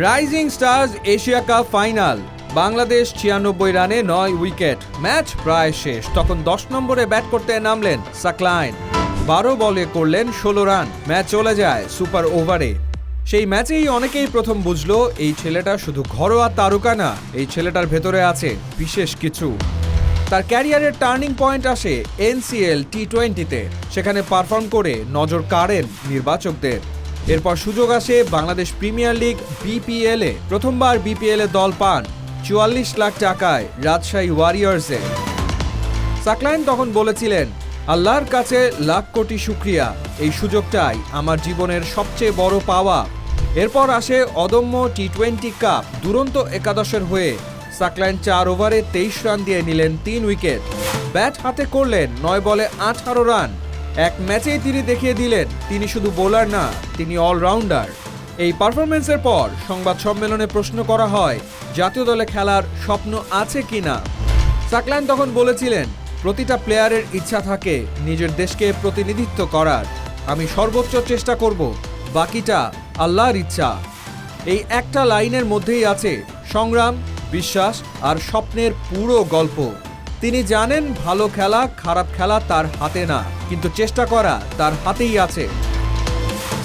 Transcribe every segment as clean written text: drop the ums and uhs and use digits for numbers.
Rising stars Asia cup final. Bangladesh 96 রানে 9 wicket. Match প্রায় শেষ, তখন 10 নম্বরে ব্যাট করতে নামলেন সাকলাইন। 12 বলে করলেন 16 রান। ম্যাচ চলে যায় সুপার ওভারে। সেই ম্যাচেই অনেকেই প্রথম বুঝলো এই ছেলেটা শুধু ঘরোয়া তারকা না, এই ছেলেটার ভেতরে আছে বিশেষ কিছু। তার ক্যারিয়ারের টার্নিং পয়েন্ট আসে NCL T20-তে। সেখানে পারফর্ম করে নজর কাড়েন নির্বাচকদের। এরপর সুযোগ আসে বাংলাদেশ প্রিমিয়ার লিগ BPL-এ। প্রথমবার BPL-এ দল পান 44 লাখ টাকায় রাজশাহী ওয়ারিয়র্সে। সাকলাইন তখন বলেছিলেন, আল্লাহর কাছে লাখ কোটি শুকরিয়া, এই সুযোগটাই আমার জীবনের সবচেয়ে বড় পাওয়া। এরপর আসে অদম্য T20 কাপ। দুরন্ত একাদশের হয়ে সাকলাইন 4 ওভারে 23 রান দিয়ে নিলেন 3 উইকেট। ব্যাট হাতে করলেন 9 বলে 18 রান। এক ম্যাচেই তিনি দেখিয়ে দিলেন তিনি শুধু বোলার না, তিনি অলরাউন্ডার। এই পারফরমেন্সের পর সংবাদ সম্মেলনে প্রশ্ন করা হয়, জাতীয় দলে খেলার স্বপ্ন আছে কিনা। সাকলাইন তখন বলেছিলেন, প্রতিটা প্লেয়ারের ইচ্ছা থাকে নিজের দেশকে প্রতিনিধিত্ব করার। আমি সর্বোচ্চ চেষ্টা করব, বাকিটা আল্লাহর ইচ্ছা। এই একটা লাইনের মধ্যেই আছে সংগ্রাম, বিশ্বাস আর স্বপ্নের পুরো গল্প। তিনি জানেন ভালো খেলা খারাপ খেলা তার হাতে না, কিন্তু চেষ্টা করা তার হাতেই আছে।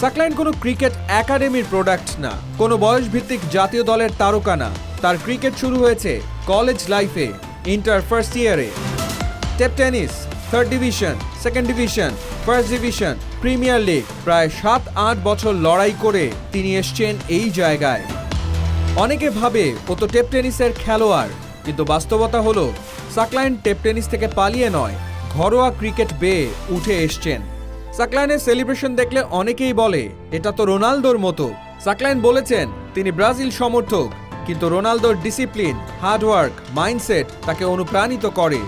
সাকলাইন কোনো ক্রিকেট একাডেমির প্রোডাক্ট না, কোনো বয়সভিত্তিক জাতীয় দলের তারকা না। তার ক্রিকেট শুরু হয়েছে কলেজ লাইফে, ইন্টার ফার্স্ট ইয়ারে। Tape tennis, 3rd division, 2nd division, 1st division, premier league. প্রায় 7-8 বছর লড়াই করে তিনি এসছেন এই জায়গায়। অনেকে ভাবে ও তো টেপ টেনিসের খেলোয়াড়, কিন্তু বাস্তবতা হলো সাকলাইন টেপ টেনিস থেকে পালিয়ে নয়, ঘরোয়া ক্রিকেট বেয়ে উঠে এসছেন। সাকলাইনের সেলিব্রেশন দেখলে অনেকেই বলে এটা তো রোনালদোর মতো। সাকলাইন বলেছেন তিনি ব্রাজিল সমর্থক, কিন্তু রোনালদোর ডিসিপ্লিন, হার্ডওয়ার্ক, মাইন্ডসেট তাকে অনুপ্রাণিত করে।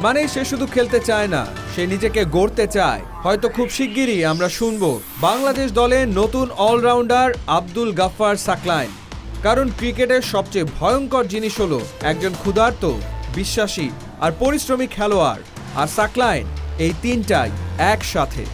মানে সে শুধু খেলতে চায় না, সে নিজেকে গড়তে চায়। হয়তো খুব শিগগিরই আমরা শুনবো বাংলাদেশ দলে নতুন অলরাউন্ডার আব্দুল গাফফার সাকলাইন। কারণ ক্রিকেটের সবচেয়ে ভয়ঙ্কর জিনিস হলো একজন ক্ষুধার্ত, বিশ্বাসী আর পরিশ্রমী খেলোয়াড়। আর সাকলাইন এই তিনটাই একসাথে।